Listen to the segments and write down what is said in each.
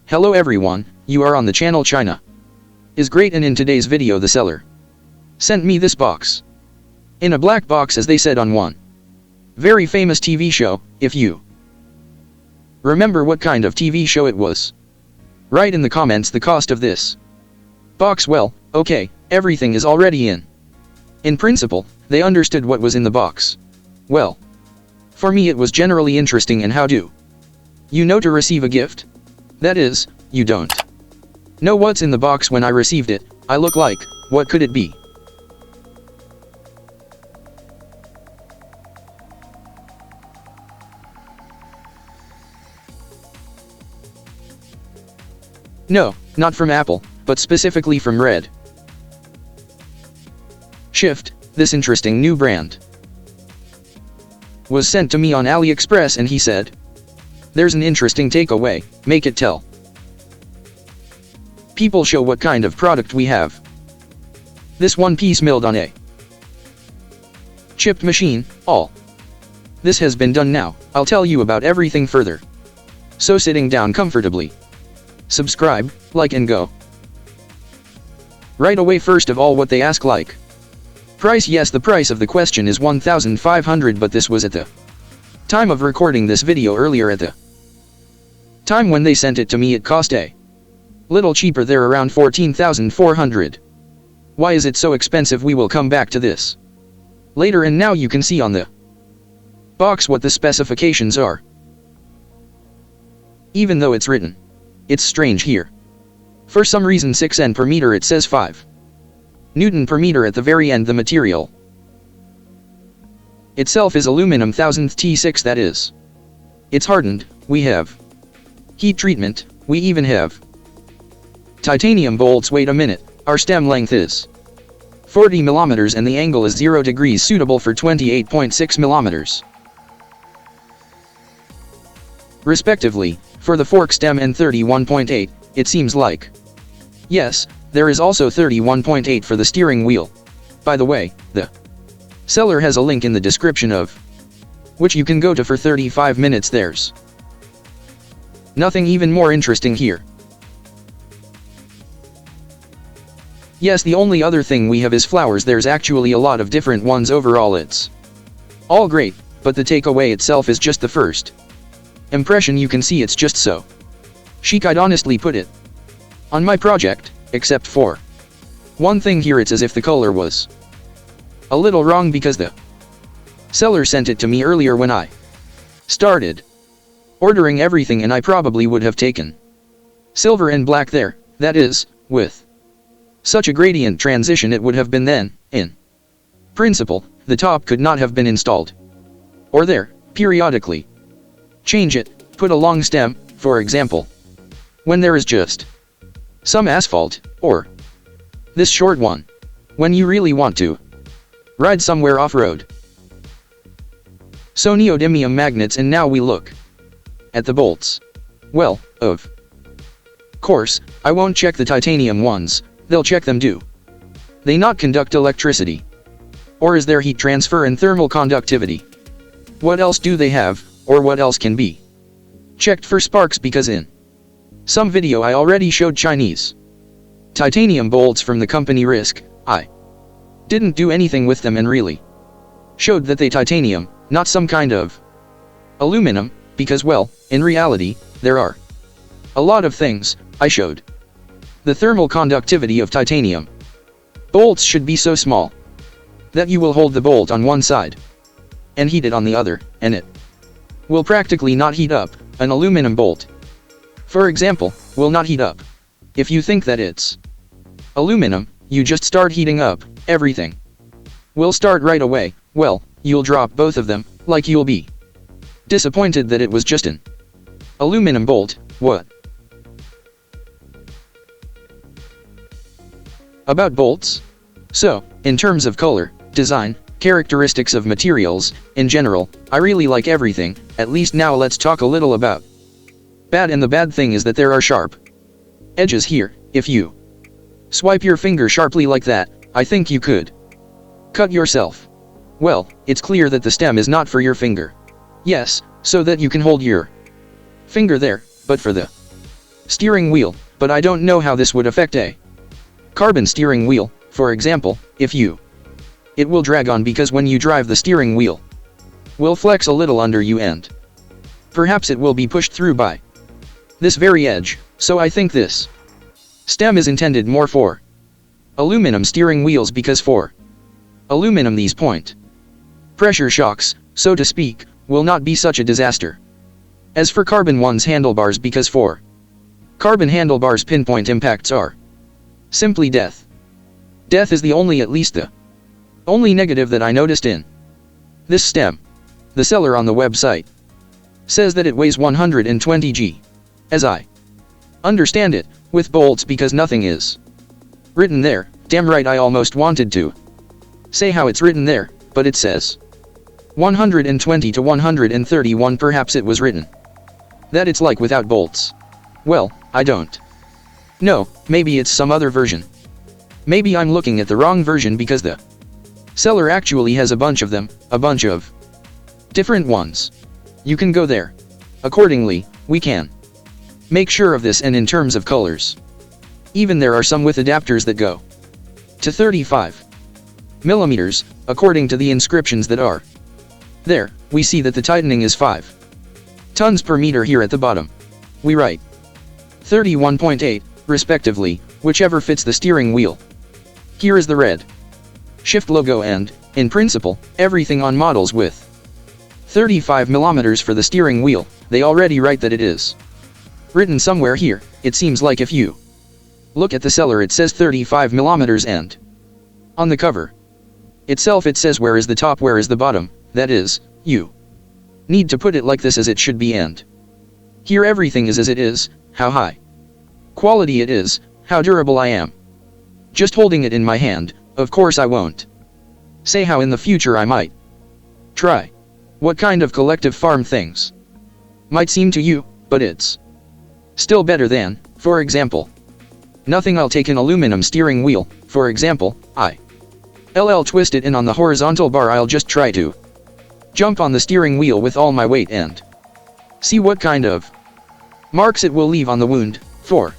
Hello everyone, you are on the channel China is great, and in today's video the seller sent me this box. In a black box, as they said on one very famous TV show. If you remember what kind of TV show it was, write in the comments the cost of this box. Well, okay, everything is already in. In principle, they understood what was in the box. Well, for me it was generally interesting. And how do you know to receive a gift? That is, you don't know what's in the box. When I received it, I look like, what could it be? No, not from Apple, but specifically from Redshift. This interesting new brand was sent to me on Aliexpress, and he said, there's an interesting takeaway, make it tell people show what kind of product we have. This one piece milled on a chipped machine, all this has been done. Now, I'll tell you about everything further. So sitting down comfortably, subscribe, like, and go right away. First of all, what they ask, like price. Yes, the price of the question is 1,500, but this was at the time of recording this video. Earlier, at the time when they sent it to me, it cost a little cheaper. They're around 14,400. Why is it so expensive? We will come back to this later. And now you can see on the box what the specifications are. Even though it's written, it's strange here. For some reason 6 N per meter, it says 5 Newton per meter at the very end. The material itself is aluminum 1000th T6, that is, it's hardened. We have heat treatment, we even have titanium bolts. Wait a minute, our stem length is 40 millimeters and the angle is 0 degrees, suitable for 28.6 millimeters respectively for the fork stem, and 31.8, it seems like. Yes, there is also 31.8 for the steering wheel. By the way, the seller has a link in the description of which you can go to for 35 minutes. There's nothing even more interesting here. Yes, the only other thing we have is flowers. There's actually a lot of different ones. Overall it's all great, but the takeaway itself is just the first impression. You can see it's just so chic, I'd honestly put it on my project, except for one thing here. It's as if the color was a little wrong, because the seller sent it to me earlier when I started ordering everything, and I probably would have taken silver and black there. That is, with such a gradient transition it would have been then. In principle, the top could not have been installed or there periodically change it, put a long stem, for example, when there is just some asphalt, or this short one when you really want to ride somewhere off-road. So neodymium magnets. And now we look at the bolts. Well, of course, I won't check the titanium ones. They'll check them. Do they not conduct electricity? Or is there heat transfer and thermal conductivity? What else do they have, or what else can be checked for sparks? Because in some video I already showed Chinese titanium bolts from the company Risk. I didn't do anything with them and really showed that they titanium, not some kind of aluminum, because, well, in reality, there are a lot of things. I showed the thermal conductivity of titanium bolts should be so small that you will hold the bolt on one side and heat it on the other, and it will practically not heat up. An aluminum bolt, for example, will not heat up. If you think that it's aluminum, you just start heating up, everything will start right away. Well, you'll drop both of them, like you'll be disappointed that it was just an aluminum bolt. What about bolts? So, in terms of color, design, characteristics of materials, in general, I really like everything. At least now let's talk a little about bad, and the bad thing is that there are sharp edges here. If you swipe your finger sharply like that, I think you could cut yourself. Well, it's clear that the stem is not for your finger. Yes, so that you can hold your finger there, but for the steering wheel, but I don't know how this would affect a carbon steering wheel. For example, it will drag on because when you drive the steering wheel will flex a little under you and perhaps it will be pushed through by this very edge, so I think this stem is intended more for aluminum steering wheels because for aluminum these point pressure shocks, so to speak, will not be such a disaster as for carbon ones handlebars because for carbon handlebars pinpoint impacts are simply death. Death is the only negative that I noticed in this stem. The seller on the website says that it weighs 120 g. As I understand it, with bolts because nothing is written there. Damn right, I almost wanted to say how it's written there, but it says 120 to 131. Perhaps it was written that it's like without bolts. Well, I don't know, maybe it's some other version. Maybe I'm looking at the wrong version because the seller actually has a bunch of them, a bunch of different ones. You can go there. Accordingly, we can make sure of this, and in terms of colors, even there are some with adapters that go to 35 millimeters, according to the inscriptions that are there. We see that the tightening is 5 tons per meter here at the bottom. We write 31.8, respectively, whichever fits the steering wheel. Here is the Redshift logo and, in principle, everything on models with 35 millimeters for the steering wheel, they already write that it is written somewhere here. It seems like if you look at the seller it says 35 millimeters and on the cover itself it says where is the top, where is the bottom. That is, you need to put it like this as it should be, and here everything is as it is, how high quality it is, how durable I am. Just holding it in my hand, of course I won't say how in the future I might try. What kind of collective farm things might seem to you, but it's still better than, for example, nothing. I'll take an aluminum steering wheel, for example, I'll twist it in on the horizontal bar. I'll just try to jump on the steering wheel with all my weight and see what kind of marks it will leave on the wound. For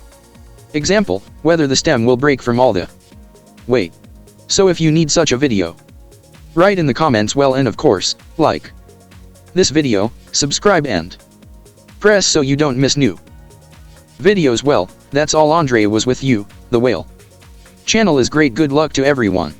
example, whether the stem will break from all the weight. So if you need such a video, write in the comments. Well, and of course, like this video, subscribe and press so you don't miss new videos. Well, that's all. Andre was with you, the whale. Channel is great. Good luck to everyone.